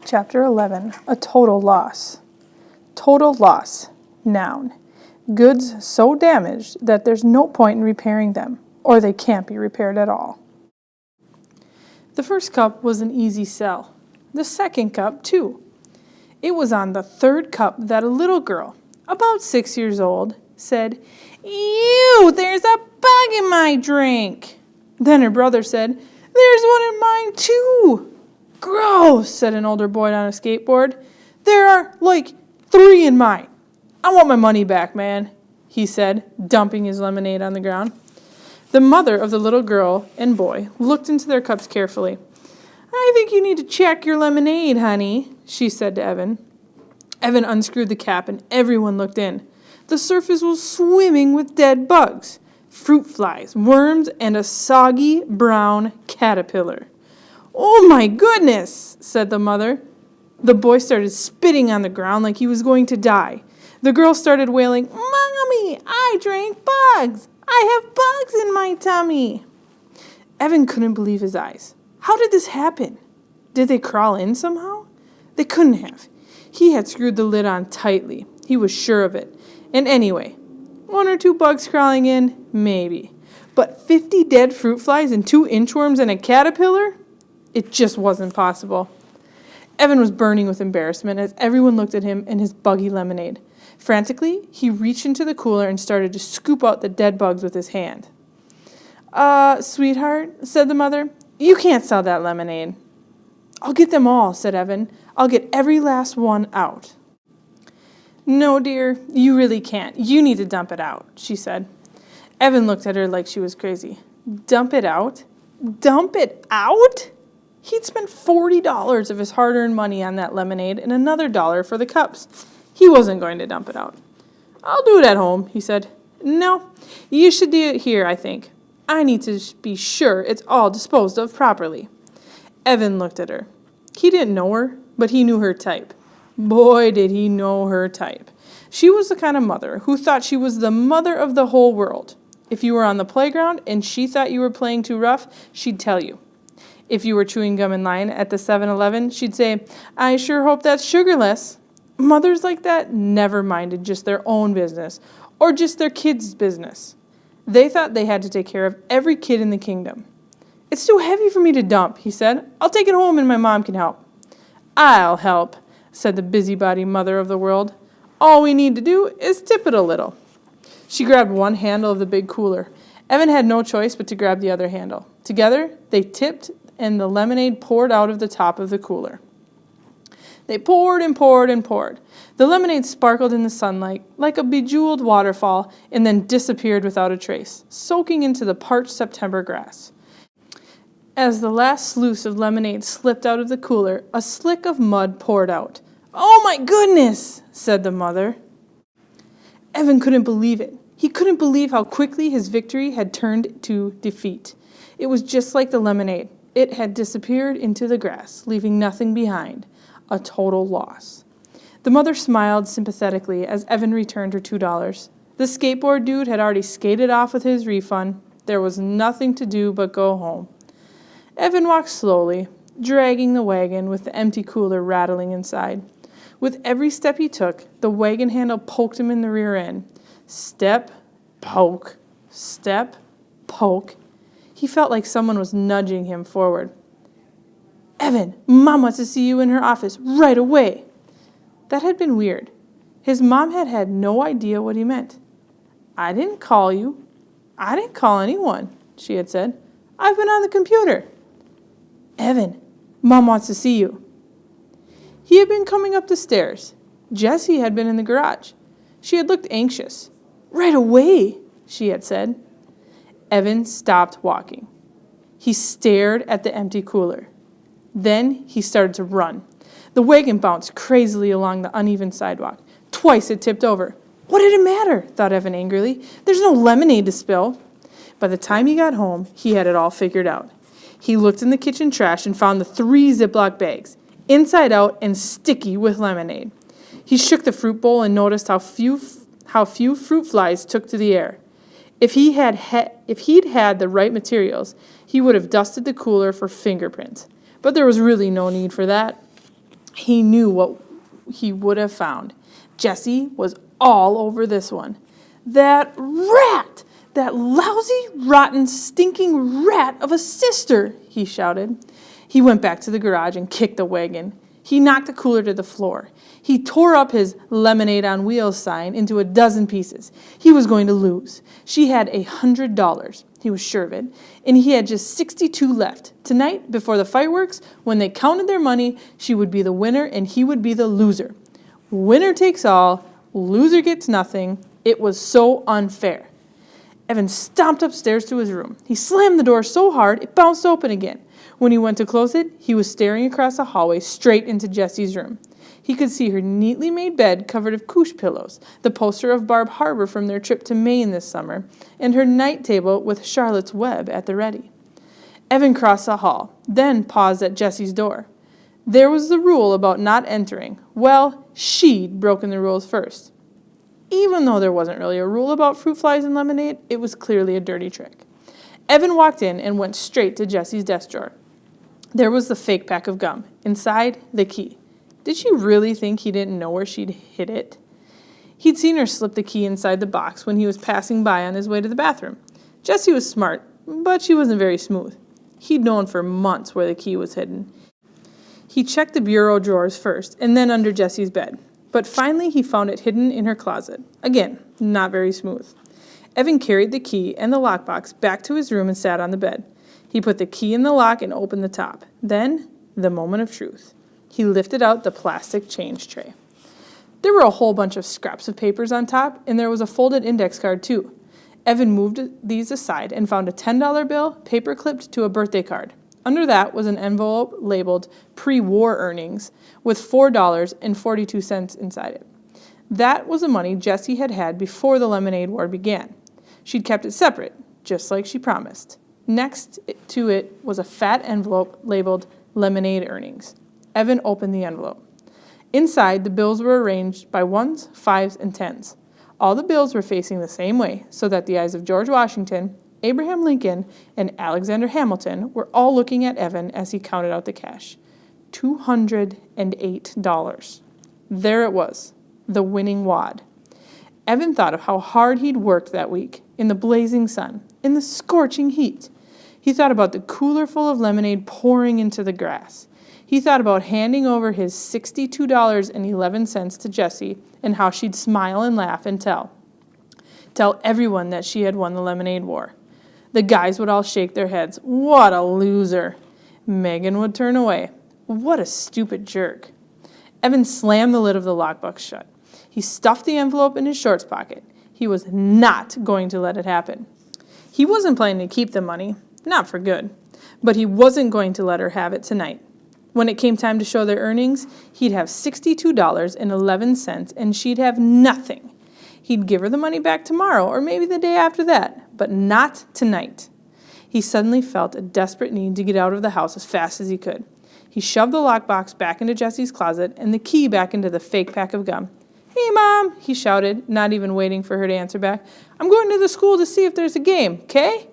Chapter 11. A total loss. Total loss. Noun. Goods so damaged that there's no point in repairing them, or they can't be repaired at all. The first cup was an easy sell. The second cup, too. It was on the third cup that a little girl, about 6 years old, said, "Ew, there's a bug in my drink." Then her brother said, "There's one in mine, too." "Gross," said an older boy on a skateboard. "There are like 3 in mine. I want my money back, man," he said, dumping his lemonade on the ground. The mother of the little girl and boy looked into their cups carefully. "I think you need to check your lemonade, honey," she said to Evan. Evan unscrewed the cap and everyone looked in. The surface was swimming with dead bugs, fruit flies, worms, and a soggy brown caterpillar. "Oh my goodness," said the mother. The boy started spitting on the ground like he was going to die. The girl started wailing, "Mommy, I drank bugs. I have bugs in my tummy." Evan couldn't believe his eyes. How did this happen? Did they crawl in somehow? They couldn't have. He had screwed the lid on tightly. He was sure of it. And anyway, 1 or 2 bugs crawling in, maybe. But 50 dead fruit flies and 2 inchworms and a caterpillar? It just wasn't possible. Evan was burning with embarrassment as everyone looked at him and his buggy lemonade. Frantically, he reached into the cooler and started to scoop out the dead bugs with his hand. Sweetheart," said the mother, "you can't sell that lemonade." "I'll get them all," said Evan. "I'll get every last one out." "No, dear, you really can't. You need to dump it out," she said. Evan looked at her like she was crazy. Dump it out? Dump it out? He'd spent $40 of his hard-earned money on that lemonade and another $1 for the cups. He wasn't going to dump it out. "I'll do it at home," he said. "No, you should do it here, I think. I need to be sure it's all disposed of properly." Evan looked at her. He didn't know her, but he knew her type. Boy, did he know her type. She was the kind of mother who thought she was the mother of the whole world. If you were on the playground and she thought you were playing too rough, she'd tell you. If you were chewing gum in line at the 7-Eleven, she'd say, "I sure hope that's sugarless." Mothers like that never minded just their own business or just their kids' business. They thought they had to take care of every kid in the kingdom. "It's too heavy for me to dump," he said. "I'll take it home and my mom can help." "I'll help," said the busybody mother of the world. "All we need to do is tip it a little." She grabbed one handle of the big cooler. Evan had no choice but to grab the other handle. Together, they tipped and the lemonade poured out of the top of the cooler. They poured and poured and poured. The lemonade sparkled in the sunlight like a bejeweled waterfall and then disappeared without a trace, soaking into the parched September grass. As the last sluice of lemonade slipped out of the cooler, a slick of mud poured out. "Oh my goodness," said the mother. Evan couldn't believe it. He couldn't believe how quickly his victory had turned to defeat. It was just like the lemonade. It had disappeared into the grass, leaving nothing behind. A total loss. The mother smiled sympathetically as Evan returned her $2. The skateboard dude had already skated off with his refund. There was nothing to do but go home. Evan walked slowly, dragging the wagon with the empty cooler rattling inside. With every step he took, the wagon handle poked him in the rear end. Step, poke, step, poke. He felt like someone was nudging him forward. "Evan, Mom wants to see you in her office right away." That had been weird. His mom had had no idea what he meant. "I didn't call you. I didn't call anyone," she had said. "I've been on the computer." "Evan, Mom wants to see you." He had been coming up the stairs. Jessie had been in the garage. She had looked anxious. "Right away," she had said. Evan stopped walking. He stared at the empty cooler. Then he started to run. The wagon bounced crazily along the uneven sidewalk. Twice it tipped over. What did it matter? Thought Evan angrily. There's no lemonade to spill. By the time he got home, he had it all figured out. He looked in the kitchen trash and found the 3 Ziploc bags, inside out and sticky with lemonade. He shook the fruit bowl and noticed how few fruit flies took to the air. If he'd had the right materials, he would have dusted the cooler for fingerprints. But there was really no need for that. He knew what he would have found. Jessie was all over this one. That rat! That lousy, rotten, stinking rat of a sister, he shouted. He went back to the garage and kicked the wagon. He knocked the cooler to the floor. He tore up his lemonade on wheels sign into a dozen pieces. He was going to lose. She had $100. He was sure of it. And he had just 62 left. Tonight, before the fireworks, when they counted their money, she would be the winner and he would be the loser. Winner takes all, loser gets nothing. It was so unfair. Evan stomped upstairs to his room. He slammed the door so hard it bounced open again. When he went to close it, he was staring across the hallway straight into Jessie's room. He could see her neatly made bed covered with couche pillows, the poster of Barb Harbor from their trip to Maine this summer, and her night table with Charlotte's Web at the ready. Evan crossed the hall, then paused at Jessie's door. There was the rule about not entering. Well, she'd broken the rules first. Even though there wasn't really a rule about fruit flies and lemonade, it was clearly a dirty trick. Evan walked in and went straight to Jessie's desk drawer. There was the fake pack of gum. Inside, the key. Did she really think he didn't know where she'd hid it? He'd seen her slip the key inside the box when he was passing by on his way to the bathroom. Jessie was smart, but she wasn't very smooth. He'd known for months where the key was hidden. He checked the bureau drawers first, and then under Jessie's bed. But finally he found it hidden in her closet. Again, not very smooth. Evan carried the key and the lockbox back to his room and sat on the bed. He put the key in the lock and opened the top. Then, the moment of truth. He lifted out the plastic change tray. There were a whole bunch of scraps of papers on top, and there was a folded index card too. Evan moved these aside and found a $10 bill paper-clipped to a birthday card. Under that was an envelope labeled pre-war earnings with $4.42 inside it. That was the money Jessie had had before the lemonade war began. She'd kept it separate, just like she promised. Next to it was a fat envelope labeled lemonade earnings. Evan opened the envelope. Inside, the bills were arranged by ones, fives, and tens. All the bills were facing the same way, so that the eyes of George Washington, Abraham Lincoln, and Alexander Hamilton were all looking at Evan as he counted out the cash. $208. There it was, the winning wad. Evan thought of how hard he'd worked that week, in the blazing sun, in the scorching heat. He thought about the cooler full of lemonade pouring into the grass. He thought about handing over his $62.11 to Jessie and how she'd smile and laugh and tell everyone that she had won the lemonade war. The guys would all shake their heads. What a loser. Megan would turn away. What a stupid jerk. Evan slammed the lid of the lockbox shut. He stuffed the envelope in his shorts pocket. He was not going to let it happen. He wasn't planning to keep the money, not for good, but he wasn't going to let her have it tonight. When it came time to show their earnings, he'd have $62.11 and she'd have nothing. He'd give her the money back tomorrow or maybe the day after that, but not tonight. He suddenly felt a desperate need to get out of the house as fast as he could. He shoved the lockbox back into Jessie's closet and the key back into the fake pack of gum. "Hey, Mom," he shouted, not even waiting for her to answer back. "I'm going to the school to see if there's a game, 'kay?"